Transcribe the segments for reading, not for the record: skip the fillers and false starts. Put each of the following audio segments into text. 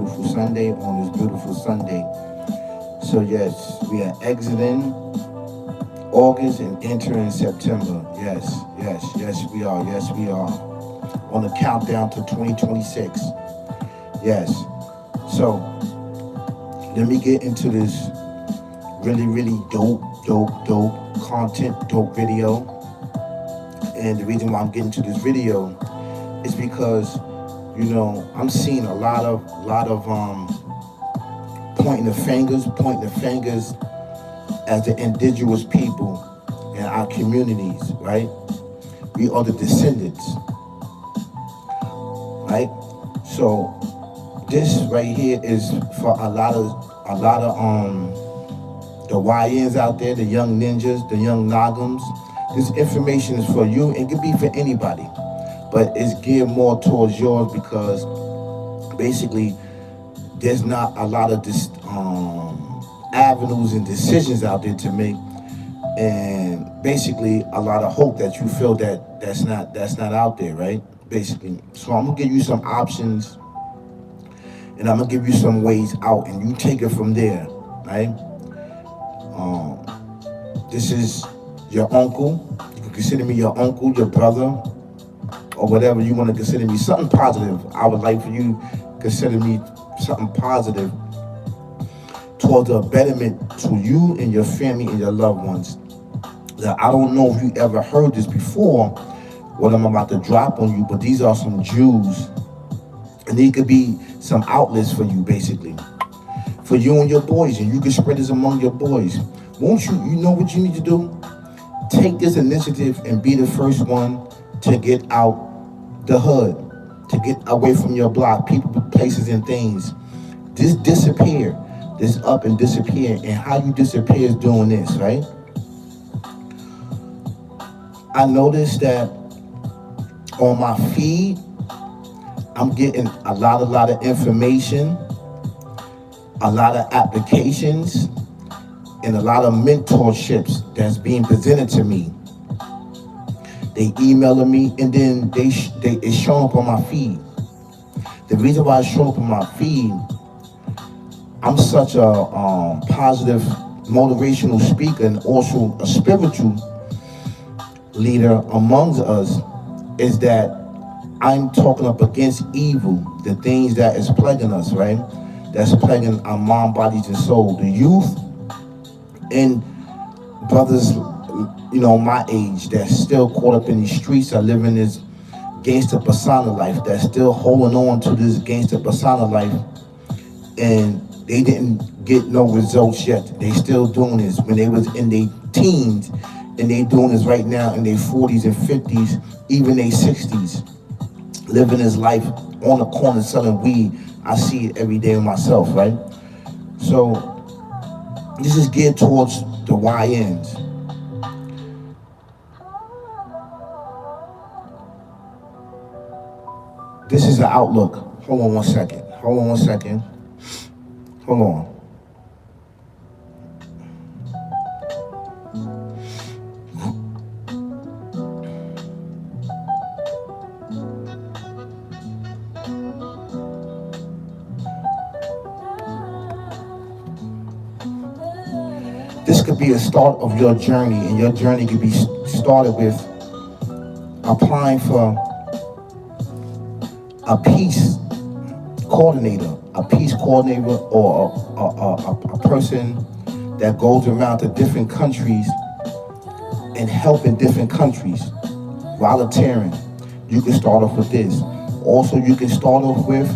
beautiful Sunday, on this beautiful Sunday. So yes, we are exiting August and entering September. Yes, yes, yes we are. Yes we are. On the countdown to 2026. Yes. So let me get into this really, really dope content, dope video. And the reason why I'm getting to this video is because, I'm seeing a lot of pointing the fingers as the indigenous people in our communities, right? We are the descendants, right? So this right here is for a lot of the YNs out there, the young ninjas, the young Nagams. This information is for you. It could be for anybody, but it's geared more towards yours because basically there's not a lot of this avenues and decisions out there to make, and basically a lot of hope that you feel that's not out there, right? Basically, so I'm gonna give you some options, and I'm gonna give you some ways out, and you take it from there, right? This is your uncle. You can consider me your uncle, your brother, or whatever you want to consider me. Something positive. I would like for you to consider me something positive towards a betterment to you and your family and your loved ones. Now, I don't know if you ever heard this before, what I'm about to drop on you, but these are some Jews, and they could be some outlets for you, basically, for you and your boys, and you can spread this among your boys. Won't you? You know what you need to do? Take this initiative and be the first one to get out the hood, to get away from your block, people, places, and things. Just disappear. This up and disappear. And how you disappear is doing this, right? I noticed that on my feed, I'm getting a lot of information, a lot of applications, and a lot of mentorships that's being presented to me. They emailing me, and then it's showing up on my feed. The reason why it's showing up on my feed, I'm such a positive, motivational speaker and also a spiritual leader amongst us, is that I'm talking up against evil, the things that is plaguing us, right? That's plaguing our mind, bodies, and soul. The youth and brothers, my age, that's still caught up in these streets, are living this gangster persona life, that's still holding on to this gangster persona life, and they didn't get no results yet. They still doing this when they was in their teens, and they doing this right now in their 40s and 50s, even their 60s, living this life on the corner selling weed. I see it every day myself, right? So this is geared towards the YNs. This is the outlook. Hold on one second. Hold on. This could be a start of your journey, and your journey could be started with applying for a peace coordinator, or a person that goes around to different countries and helping different countries, volunteering. You can start off with this. Also, you can start off with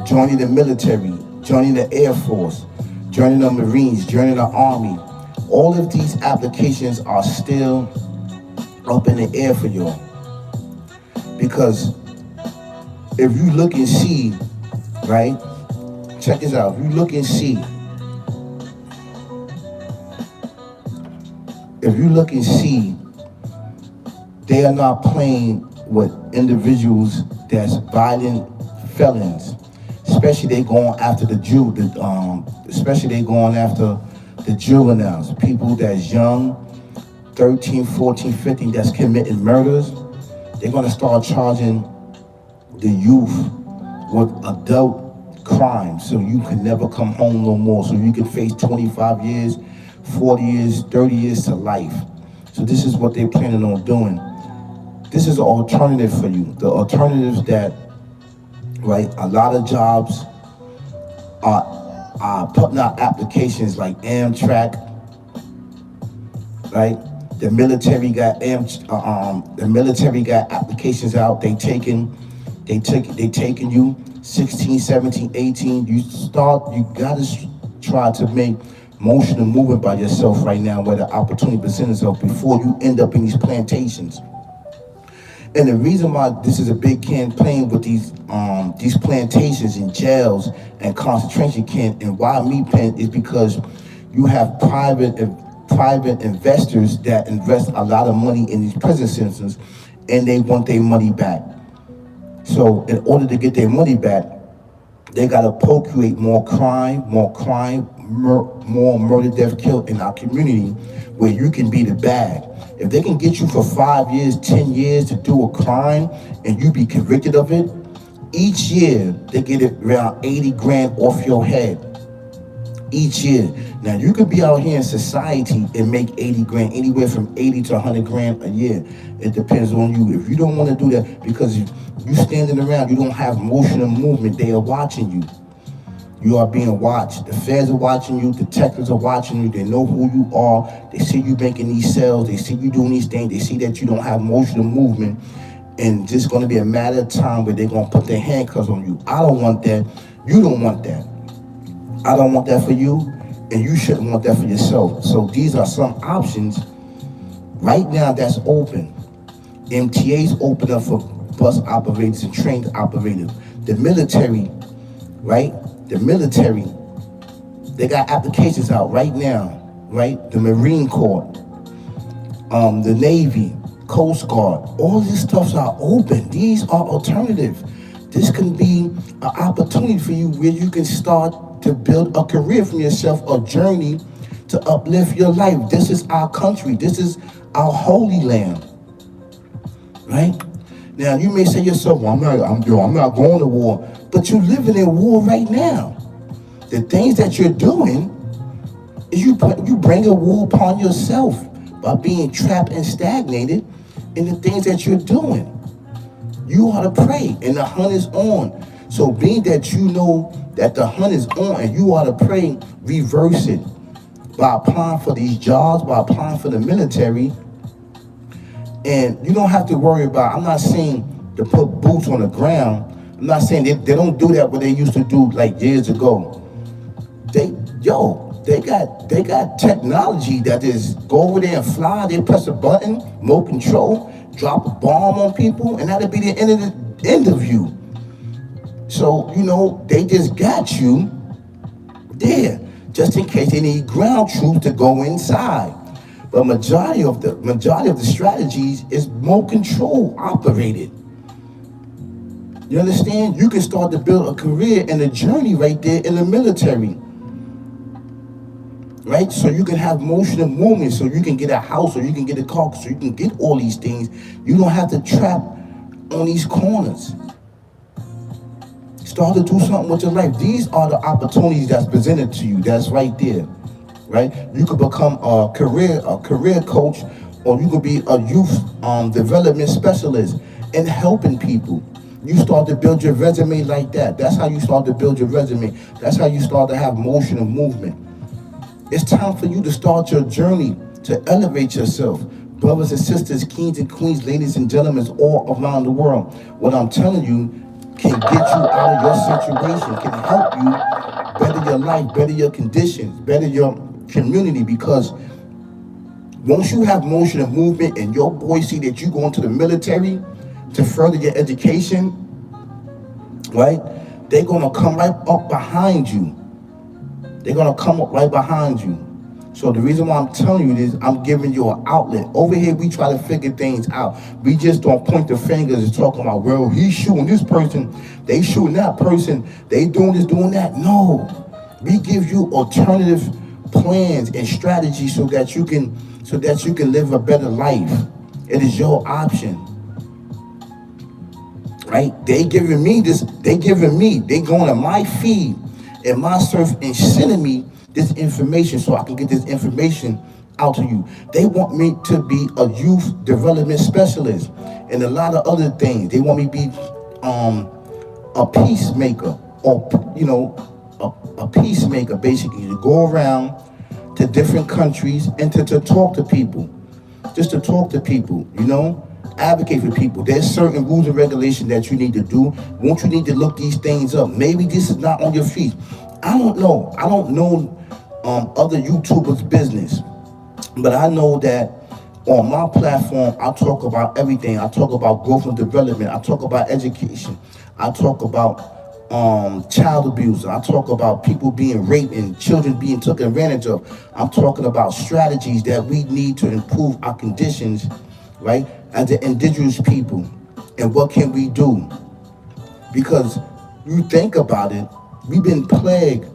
joining the military, joining the Air Force, joining the Marines, joining the Army. All of these applications are still up in the air for you, because if you look and see, right? Check this out. If you look and see, they are not playing with individuals that's violent felons. Especially they going after the juveniles, people that's young, 13, 14, 15, that's committing murders. They're gonna start charging the youth with adult crime, so you can never come home no more, so you can face 25 years, 40 years, 30 years to life. So this is what they're planning on doing. This is an alternative for you. The alternatives that, right, a lot of jobs are putting out applications like Amtrak, right? The military got applications out. They taking you 16, 17, 18. You gotta try to make motion and movement by yourself right now where the opportunity presents itself before you end up in these plantations. And the reason why this is a big campaign with these plantations and jails and concentration camps and why meat pen is because you have private investors that invest a lot of money in these prison systems, and they want their money back. So in order to get their money back, they gotta procreate more crime, more murder, death, kill in our community where you can be the bag. If they can get you for 5 years, 10 years to do a crime and you be convicted of it, each year they get it around 80 grand off your head. Each year. Now you could be out here in society and make 80 grand, anywhere from 80 to 100 grand a year. It depends on you. If you don't want to do that because you standing around, you don't have motion and movement, they are watching you. You are being watched. The feds are watching you. Detectives are watching you. They know who you are. They see you making these sales. They see you doing these things. They see that you don't have motion and movement. And it's just going to be a matter of time where they're going to put their handcuffs on you. I don't want that. You don't want that. I don't want that for you. And you shouldn't want that for yourself. So these are some options right now that's open. MTA's open up for bus operators and train operators. The military, right? The military, they got applications out right now, right? The Marine Corps, the Navy, Coast Guard, all these stuffs are open. These are alternatives. This can be an opportunity for you where you can start to build a career for yourself, a journey to uplift your life. This is our country. This is our holy land, right? Now you may say to yourself, well, I'm not going to war, but you're living in war right now. The things that you're doing is you bring a war upon yourself by being trapped and stagnated in the things that you're doing. You ought to pray, and the hunt is on. So being that you know that the hunt is on and you ought to pray, reverse it by applying for these jobs, by applying for the military. And you don't have to worry about, I'm not saying to put boots on the ground. I'm not saying they don't do that what they used to do like years ago. They got technology that is go over there and fly, they press a button, remote control, drop a bomb on people, and that'll be the end of the interview. So, they just got you there, just in case they need ground troops to go inside. But majority of the strategies is remote control operated. You understand? You can start to build a career and a journey right there in the military. Right? So you can have motion and movement, so you can get a house, or you can get a car, so you can get all these things. You don't have to trap on these corners. Start to do something with your life. These are the opportunities that's presented to you. That's right there. Right? You could become a career coach, or you could be a youth development specialist in helping people. You start to build your resume like that. That's how you start to build your resume. That's how you start to have motion and movement. It's time for you to start your journey to elevate yourself. Brothers and sisters, kings and queens, ladies and gentlemen, all around the world. What I'm telling you can get you out of your situation, can help you better your life, better your conditions, better your community, because once you have motion and movement and your boys see that you go into the military to further your education, right? They're gonna come right up behind you. They're gonna come up right behind you. So the reason why I'm telling you this, I'm giving you an outlet. Over here, we try to figure things out. We just don't point the fingers and talk about, well, he's shooting this person, they shooting that person, they doing this, doing that. No, we give you alternative plans and strategies so that you can live a better life. It is your option. right? They going to my feed and my surf and sending me this information so I can get this information out to you. They want me to be a youth development specialist and a lot of other things. They want me to be a peacemaker, or a peacemaker, basically, to go around to different countries and to talk to people, just to talk to people, advocate for people. There's certain rules and regulations that you need to do. Won't you need to look these things up? Maybe this is not on your feed. I don't know. I don't know other YouTubers' business, but I know that on my platform, I talk about everything. I talk about growth and development. I talk about education. I talk about child abuse. I talk about people being raped and children being taken advantage of. I'm talking about strategies that we need to improve our conditions, right, as the indigenous people. And what can we do? Because you think about it, we've been plagued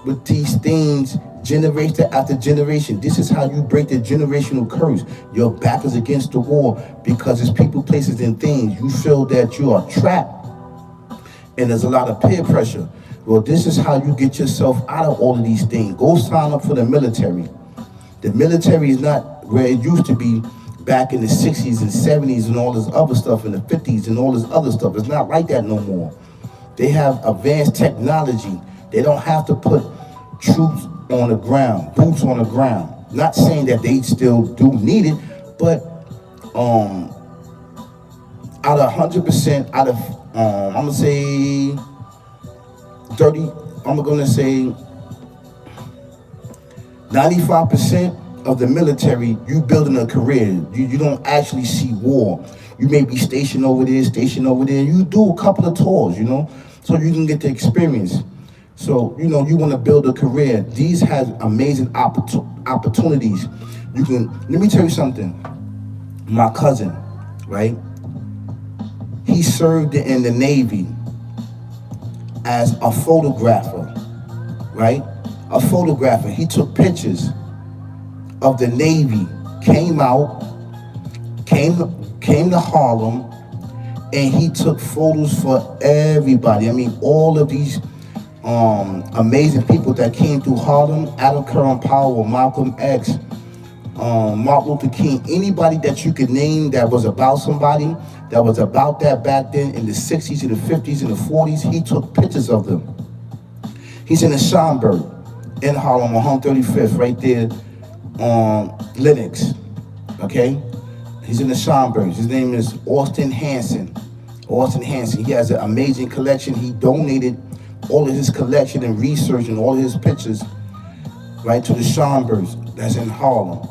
with these things generation after generation. This is how you break the generational curse. Your back is against the wall because it's people, places, and things. You feel that you are trapped and there's a lot of peer pressure. Well, this is how you get yourself out of all of these things. Go sign up for the military. The military is not where it used to be back in the 60s and 70s and all this other stuff, in the 50s and all this other stuff. It's not like that no more. They have advanced technology. They don't have to put troops on the ground, boots on the ground. Not saying that they still do need it, but out of 100%, out of I'm gonna say 30. I'm gonna say 95% of the military. You building a career. You don't actually see war. You may be stationed over there, You do a couple of tours, so you can get the experience. So, you want to build a career. These has amazing opportunities. Let me tell you something. My cousin, right? He served in the Navy as a photographer, right? A photographer. He took pictures of the Navy, came to Harlem, and he took photos for everybody. I mean, all of these amazing people that came through Harlem, Adam Curran Powell, Malcolm X, Martin Luther King, anybody that you could name that was about somebody, that was about that back then in the 60s and the 50s and the 40s, he took pictures of them. He's in the Schomburg in Harlem on 135th, right there on Lenox, okay? He's in the Schomburg. His name is Austin Hanson. He has an amazing collection. He donated all of his collection and research and all of his pictures, right, to the Schomburgs that's in Harlem.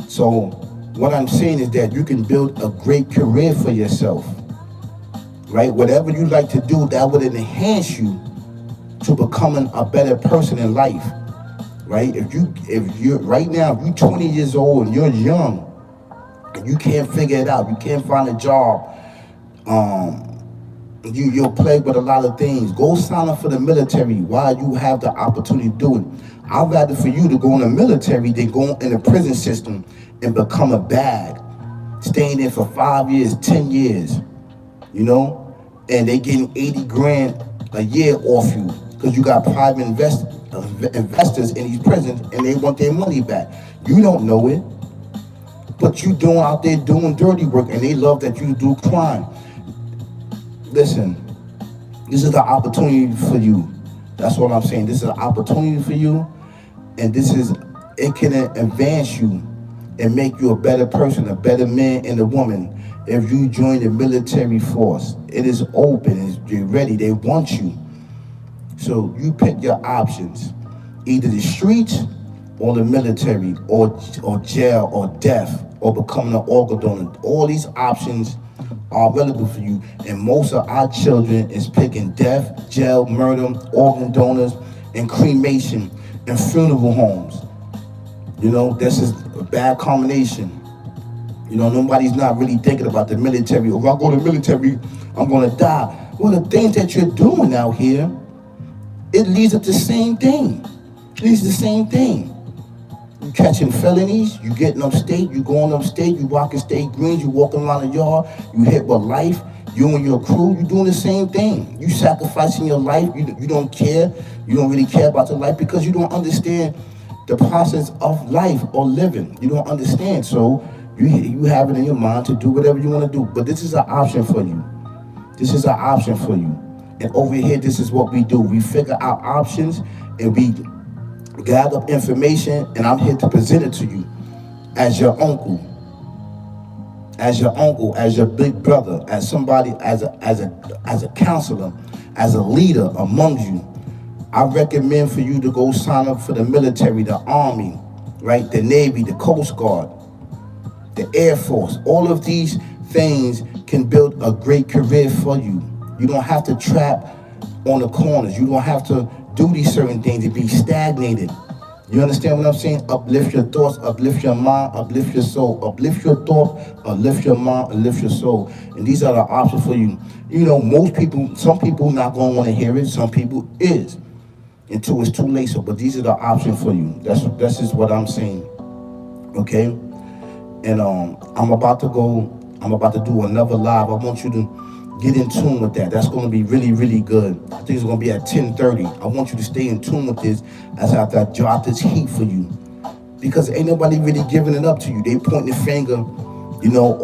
So what I'm saying is that you can build a great career for yourself, right? Whatever you like to do, that would enhance you to becoming a better person in life, right? If you're right now, if you're 20 years old and you're young and you can't figure it out, you can't find a job, you're plagued with a lot of things, go sign up for the military while you have the opportunity to do it. I'd rather for you to go in the military than go in the prison system and become a bag, staying there for 5 years, 10 years, and they getting 80 grand a year off you because you got private investors in these prisons and they want their money back. You don't know it, but you out there doing dirty work and they love that you do crime. Listen, this is the opportunity for you. That's what I'm saying. This is an opportunity for you, and it can advance you and make you a better person, a better man and a woman if you join the military force. It is open, you're ready, they want you. So you pick your options, either the streets or the military or jail or death or becoming an organ donor. All these options are available for you, and most of our children is picking death, jail, murder, organ donors, and cremation and funeral homes. This is a bad combination. Nobody's not really thinking about the military. If I go to the military, I'm gonna die. Well, the things that you're doing out here, it leads to the same thing. You catching felonies, you getting upstate, you going upstate, you walking state greens, you walking around the yard, you hit with life, You and your crew, you're doing the same thing. You sacrificing your life. You don't care. You don't really care about your life because you don't understand the process of life or living. You don't understand. So you have it in your mind to do whatever you want to do. But this is an option for you. This is an option for you. And over here, this is what we do. We figure out options and we gather up information, and I'm here to present it to you as your uncle, as your big brother, as somebody, as a counselor, as a leader among you. I recommend for you to go sign up for the military, the Army, right? The Navy, the Coast Guard, the Air Force. All of these things can build a great career for you. You don't have to trap on the corners. You don't have to do these certain things and be stagnated. You understand what I'm saying? Uplift your thoughts, uplift your mind, uplift your soul. Uplift your thought, uplift your mind, uplift your soul. And these are the options for you. You know, most people, some people not going to want to hear it. Some people is until it's too late. So, but these are the options for you. That's just what I'm saying. Okay? And I'm about to do another live. I want you to get in tune with that. That's going to be really, really good. I think it's going to be at 10:30. I want you to stay in tune with this as I drop this heat for you. Because ain't nobody really giving it up to you. They pointing the finger, you know,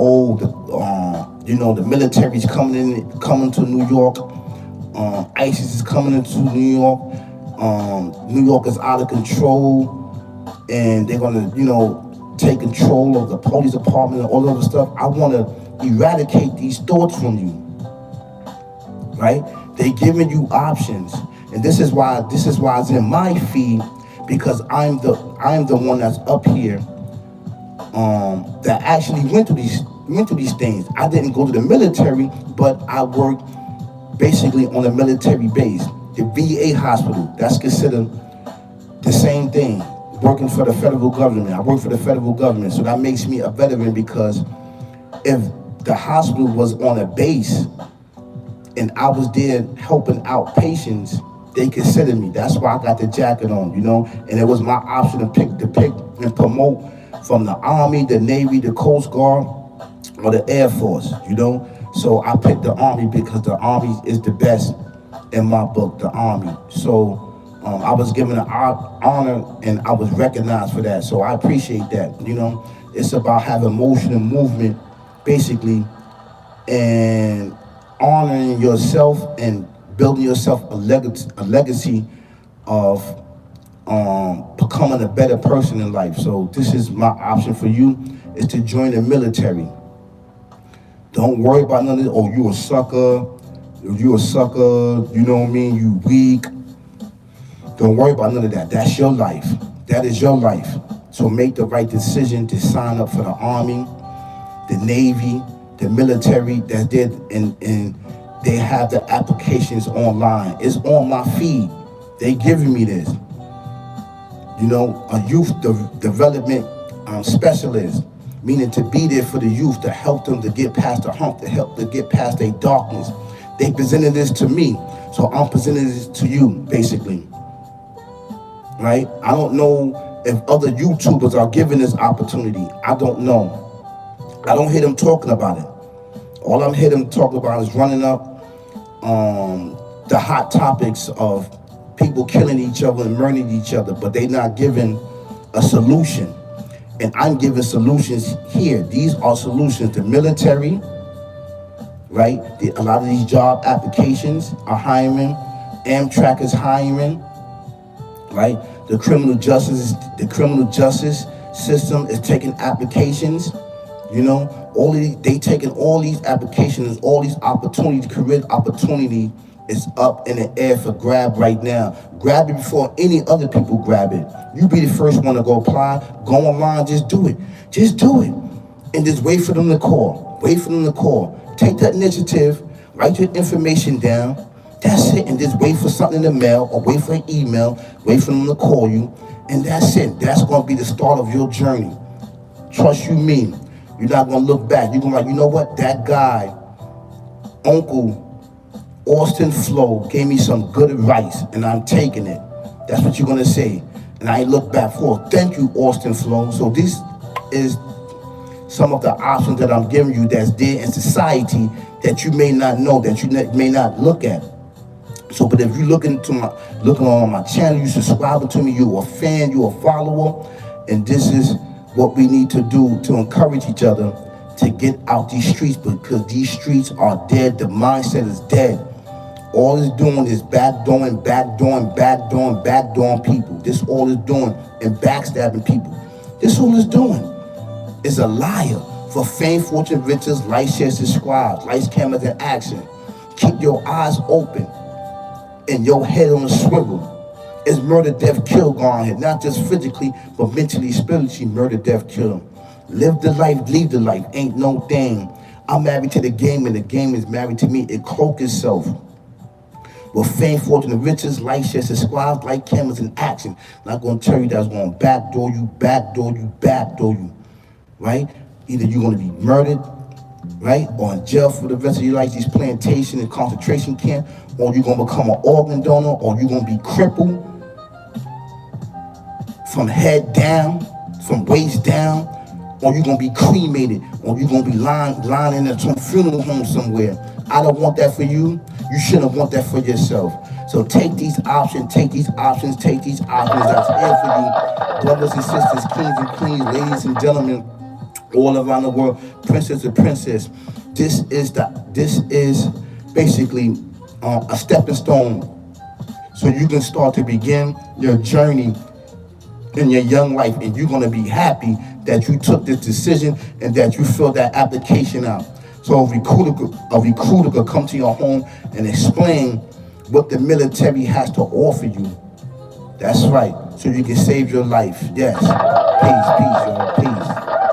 the military's coming to New York. ISIS is coming into New York. New York is out of control. And they're going to, you know, take control of the police department and all that other stuff. I want to eradicate these thoughts from you. Right? They giving you options, and this is why it's in my feed, because I'm the one that's up here that actually went through these things. I didn't go to the military, but I worked basically on a military base, the VA hospital. That's considered the same thing. Working for the federal government. I work for the federal government, so that makes me a veteran, because if the hospital was on a base and I was there helping out patients, they considered me. That's why I got the jacket on, you know. And it was my option to pick and promote from the Army, the Navy, the Coast Guard, or the Air Force, you know. So I picked the Army because the Army is the best in my book, the Army. So I was given an honor and I was recognized for that. So I appreciate that, you know. It's about having motion and movement, basically, and honoring yourself and building yourself a legacy of becoming a better person in life. So this is my option for you, is to join the military. Don't worry about none of this. Oh, you a sucker, you know what I mean, you weak. Don't worry about none of that. That's your life. That is your life. So make the right decision to sign up for the Army, the Navy, the military. That's there, and they have the applications online. It's on my feed. They giving me this. You know, a youth development specialist, meaning to be there for the youth, to help them to get past the hump, to help them get past their darkness. They presented this to me, so I'm presenting this to you, basically. Right? I don't know if other YouTubers are given this opportunity. I don't know. I don't hear them talking about it. All I'm hearing them talk about is running up the hot topics of people killing each other and murdering each other, but they're not giving a solution. And I'm giving solutions here. These are solutions. The military, right? A lot of these job applications are hiring. Amtrak is hiring, right? The criminal justice system is taking applications. You know, they taking all these applications, all these opportunities, career opportunity is up in the air for grab right now. Grab it before any other people grab it. You be the first one to go apply. Go online, just do it. Just do it. And just wait for them to call. Wait for them to call. Take that initiative, write your information down. That's it. And just wait for something in the mail or wait for an email. Wait for them to call you. And that's it. That's going to be the start of your journey. Trust you me. You're not going to look back. You're going to be like, you know what? That guy, Uncle Austin Flo, gave me some good advice, and I'm taking it. That's what you're going to say. And I look back for, thank you, Austin Flo. So this is some of the options that I'm giving you that's there in society that you may not know, that you may not look at. So, but if you looking on my channel, you subscribing to me, you a fan, you a follower, and this is what we need to do to encourage each other to get out these streets, because these streets are dead. The mindset is dead. All it's doing is backdooring people. This all it's doing, and backstabbing people. This all it's doing is a liar. For fame, fortune, riches, light, share, subscribe, lights, cameras, and action. Keep your eyes open and your head on a swivel. It's murder, death, kill going here. Not just physically, but mentally, spiritually, murder, death, kill. Live the life, leave the life. Ain't no thing. I'm married to the game, and the game is married to me. It cloak itself with fame, fortune, and riches, like, share, subscribe, like, cameras, and action. Not going to tell you that's going to backdoor you, right? Either you're going to be murdered, right, or in jail for the rest of your life, these plantation and concentration camp, or you're going to become an organ donor, or you're going to be crippled from head down, from waist down, or you're going to be cremated, or you're going to be lying in some funeral home somewhere. I don't want that for you. You shouldn't want that for yourself. So take these options, take these options that's here for you. Brothers and sisters, kings and queens, ladies and gentlemen, all around the world, princess and princess. This is basically a stepping stone, so you can start to begin your journey in your young life, and you're going to be happy that you took this decision and that you filled that application out. So a recruiter could come to your home and explain what the military has to offer you. That's right. So you can save your life. Yes. Peace, y'all. Peace.